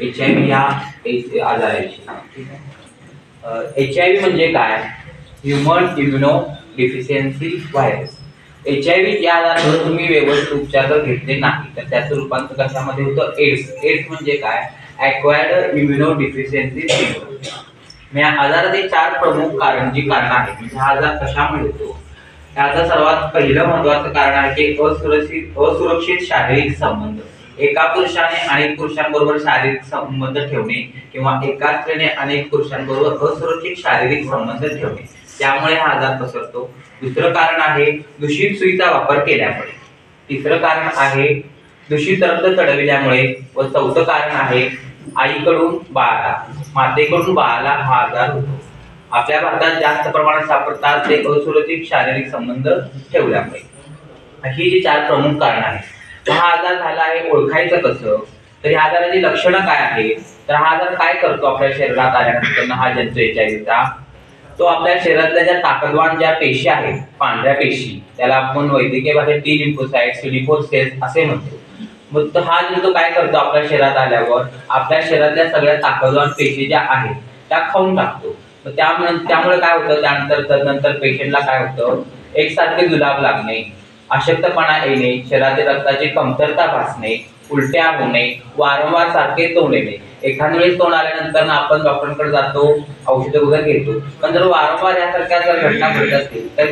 HIV या आजाराची। ठीक आहे, HIV म्हणजे काय? Human immuno deficiency virus. HIV या आजारावर तुम्ही व्यवस्थित उपचार जर घेतले नाही तर त्याचं रूपांतर कशामध्ये होतं? एड्स। एड्स म्हणजे काय? Acquired immuno deficiency syndrome. या आजाराचे 4 प्रमुख कारण आहेत। म्हणजे हा आजार कशामुळे होतो? याचं सर्वात पहिलं महत्त्वाचं कारण आहे की असुरक्षित शारीरिक संबंध। एका पुरुषाने अनेक पुरुषांबरोबर शारीरिक संबंध ठेवणे किंवा एका स्त्रीने अनेक पुरुषांबरोबर असुरक्षित शारीरिक संबंध ठेवणे, त्यामुळे हा आजार पसरतो। दुसरं कारण आहे दूषित सुईचा वापर केल्यामुळे। तिसरं कारण आहे दूषित रक्त चढविल्यामुळे व चौथं कारण आहे आईकडून बाळाला, मातेकडून बाळाला हा आजार होतो। आपल्या भारतात जास्त प्रमाणात सापडतात ते असुरक्षित शारीरिक संबंध ठेवल्यामुळे। ही जी 4 प्रमुख कारण आहेत। हा आजार झाला आहे, ओळखायचं कसं? तर ह्या आजाराची लक्षणं काय आहेत? तर हा आजार काय करतो आपल्या शरीरात आल्यानंतर? हा जंतू HIVचा तो आपल्या शरीरातल्या ज्या ताकदवान ज्या पेशी आहेत, पांढऱ्या पेशी, त्याला आपण वैद्यकीय भाषेत टी लिम्फोसाइट्स, CD4 सेल्स असे म्हणतो। मग हा जंतू काय करतो? आपल्या शरीरात आल्यावर आपल्या शरीरातल्या सगळ्या ताकदवान पेशी ज्या आहेत त्या खाऊन टाकतो। त्यामुळे काय होतं? त्यानंतर पेशंटला काय होतं? एकसारखे जुलाब लागणे, अशक्तपणा येणे, शरीरातील रक्ताची कमतरता भासणे, उलट्या होणे, वारंवार सारखे तोंड येणे। एखाद्या वेळेस तोंड आल्यानंतर आपण डॉक्टरांकडे जातो, औषध वगैरे घेतो, पण जर वारंवार यासारख्या जर घटना घडत असतील तर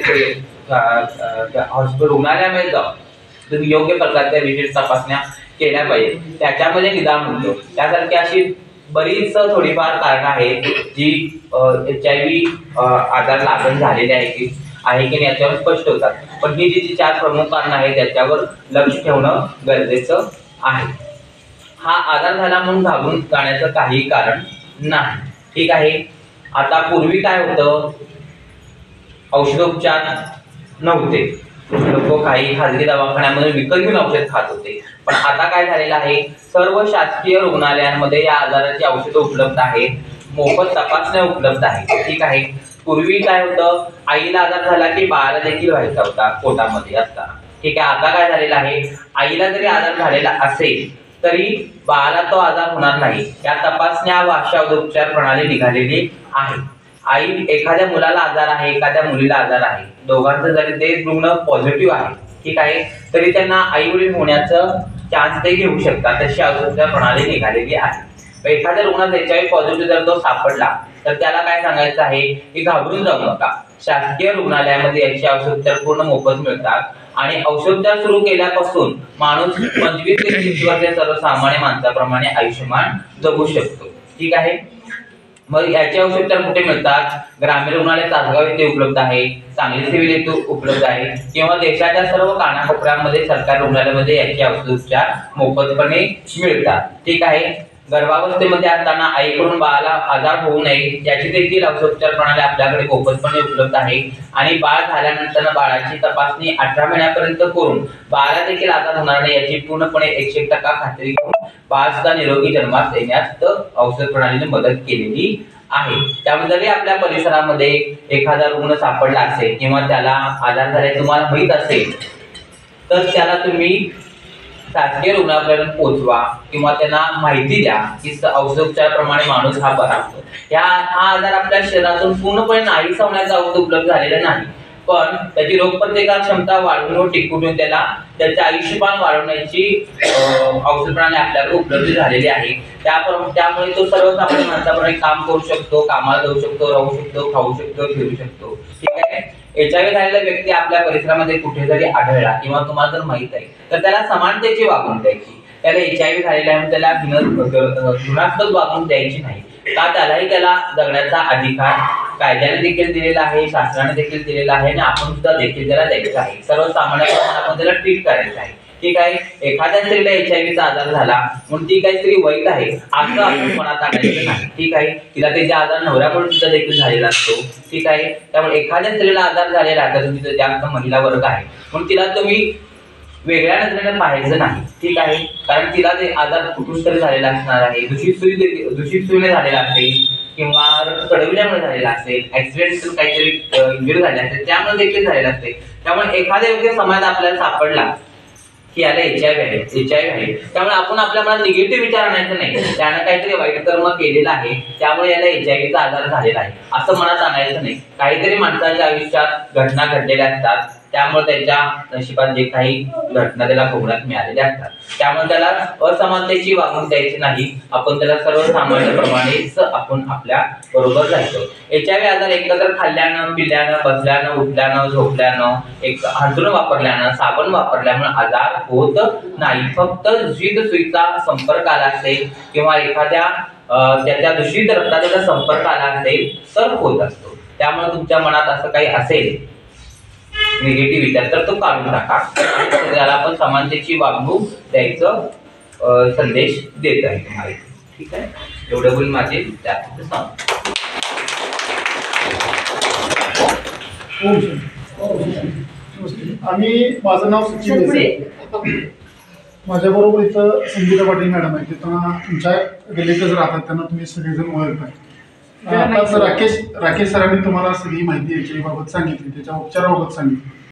हॉस्पिटल रुग्णालयामध्ये जाऊन तुम्ही योग्य प्रकारच्या विशेष तपासण्या केल्या पाहिजे, त्याच्यामध्ये निदान होतं। त्यासारखी अशी बरीच थोडीफार कारण आहेत जी HIV आजार लागण झालेले आहे की नाही याच्यावर स्पष्ट होतात। पण ही जी 4 प्रमुख कारण आहेत त्याच्यावर लक्ष ठेवणं गरजेचं आहे। हा आजार झाला म्हणून घाबरून जाण्याचं काही कारण नाही। ठीक आहे, आता पूर्वी काय होतं? औषधोपचार नव्हते, लोक काही खाजगी दवाखान्यामध्ये विकत घेऊन औषध खात होते। पण आता काय झालेलं आहे? सर्व शासकीय रुग्णालयांमध्ये या आजाराची औषधं उपलब्ध आहेत, मोफत तपासण्या उपलब्ध आहेत। ठीक आहे, पूर्वी काय होतं? आईला आजार झाला की बाळाला देखील व्हायचा होता पोटामध्ये असताना। ठीक आहे, आता काय झालेलं आहे? आईला जरी आजार झालेला असेल तरी बाळाला तो आजार होणार नाही, या तपासण्या व अशा उपचार प्रणाली निघालेली आहे। आई एखाद्या मुलाला आजार आहे, एखाद्या मुलीला आजार आहे, दोघांचं जरी ते रुग्ण पॉझिटिव्ह आहे, ठीक आहे, तरी त्यांना आई वडील होण्याचं चान्स ते घेऊ शकतात, तशी औषधोपचार प्रणाली निघालेली आहे। एखाद्या रुग्णात HIV पॉझिटिव्ह जर तो सापडला तर त्याला काय सांगायचं आहे की घाबरून जाऊ नका। शासकीय रुग्णालयामध्ये याची औषधोपचार पूर्ण मोफत मिळतात आणि औषधोपचार सुरू केल्यापासून माणूस 25 ते 30 वर्षे सर्वसामान्य माणसाप्रमाणे आयुष्यमान जगू शकतो। ठीक आहे, मग याचे औषधोपचार कुठे मिळतात? ग्रामीण रुग्णालय तासगाव येथे उपलब्ध आहे, सांगली सिव्हिल येथे उपलब्ध आहे किंवा देशाच्या सर्व कानाकोपऱ्यामध्ये सरकारी रुग्णालयामध्ये याचे औषधोपचार मोफतपणे मिळतात। ठीक आहे, गर्भावस्थेमध्ये असताना आईकडून बाळाला आजार होऊ नये याची देखील औषधोपचार प्रणाली आपल्याकडे मोफतपणे उपलब्ध आहे आणि बाळ झाल्यानंतर बाळाची तपासणी 18 महिन्यापर्यंत करून बाळाला देखील आजार होणार नाही याची पूर्णपणे 100% खात्री करून बाळ सुद्धा निरोगी जन्मास येण्यास औषध प्रणालीने मदत केलेली आहे। त्यामुळे जरी आपल्या परिसरामध्ये एखादा रुग्ण सापडला असेल किंवा त्याला आजार झाल्याचे तुम्हाला माहित असेल तर त्याला तुम्ही शासकीय रुग्णालयापर्यंत पोहोचवा किंवा त्यांना माहिती द्या की औषधोपचाराप्रमाणे माणूस हा बरा होतो। हा आजार आपल्या शरीरातून पूर्णपणे नाहीसा होण्याचा औषध उपलब्ध झालेला नाही, पण त्याची रोगप्रतिकार क्षमता वाढवून टिकवून त्याचे आयुष्यमान वाढवण्याची औषध प्रणाली आपल्याकडे उपलब्ध झालेली आहे। त्यामुळे तो सर्वसामान्य माणसाप्रमाणे काम करू शकतो, कामाला जाऊ शकतो, राहू शकतो, खाऊ शकतो, फिरू शकतो। ठीक आहे, HIV झालेला व्यक्ती आपल्या परिसरामध्ये कुठे जरी आढळला किंवा तुम्हाला जर माहित आहे तर त्याला समानतेची वागणूक द्यायची। त्याला HIV झालेला आहे त्याला घृणास्पद वागणूक द्यायची नाही का? त्याला जगण्याचा अधिकार कायद्याने देखील दिलेला आहे, शासनाने देखील दिलेला आहे आणि आपण सुद्धा देखील त्याला द्यायचं आहे। सर्वसामान्यपणे आपण त्याला ट्रीट करायचं आहे। ठीक आहे, एखाद्या स्त्रीला HIVचा आजार झाला म्हणून ती काही स्त्री वाईट आहे असं आपण मनात आणायचं नाही। ठीक आहे, तिला त्याचा आजार नवऱ्याकडून सुद्धा देखील झालेला असतो। ठीक आहे, त्यामुळे एखाद्या स्त्रीला आजार झालेला आहे, तुम्ही जास्त महिला वर्ग आहे म्हणून तिला तुम्ही वेगळ्या नजरेने पाहायचं नाही। ठीक आहे, कारण तिला ते आजार कुठून तरी झालेला असणार आहे, दूषित सुईने झालेला असेल किंवा चढविल्यामुळे झालेला असेल, ऍक्सिडेंट काहीतरी इंजुरी झाली असेल त्यामुळे देखील झालेला असेल। त्यामुळे एखाद्या व्यक्ती समाजात आपल्याला सापडला की याला HIV आहे, त्यामुळे आपण आपल्या मनात निगेटिव्ह विचार आणायचं नाही, त्यानं काहीतरी वाईट कर्म केलेलं आहे त्यामुळे याला HIV चा आजार झालेला आहे असं मनात आणायचं नाही. काहीतरी माणसाच्या आयुष्यात घटना घडलेल्या असतात, त्यामुळे त्याच्या नशिबात जे काही घटना त्याला भोगण्यात मिळालेल्या असतात, त्यामुळे त्याला असमानतेची वागणूक द्यायची नाही. आपण त्याला सर्वसामान्यप्रमाणेच आपण आपल्या बरोबर राहायचो. HIV आजार एकत्र खाल्ल्यानं, पिल्यानं, बसल्यानं, उठल्यानं, झोपल्यानं, एक अंथरूण वापरल्यानं, साबण वापरल्यामुळे आजार होत नाही. फक्त दूषित सुईचा संपर्क आला असेल किंवा एखाद्या त्याच्या दूषित रक्ताचा संपर्क आला असेल तर होत असतो. त्यामुळे तुमच्या मनात असं काही असेल निगेटिव्ह विचार तर तो काढून टाका. त्याला आपण समानतेची वागणूक द्यायचं संदेश देत आहे तुम्हाला. ठीक आहे, एवढं बोल माझे त्यात सांग. माझं नाव सचिन देसाई. माझ्या बरोबर इथं संगीता पाटील मॅडम आहे, त्यांना तुमच्या रिलेटिव्ह राहतात, त्यांना तुम्ही सगळेजण ओळखताय. आताच राकेश सरांनी तुम्हाला सगळी माहिती याच्या बाबत सांगितली, त्याच्या उपचाराबाबत सांगितली.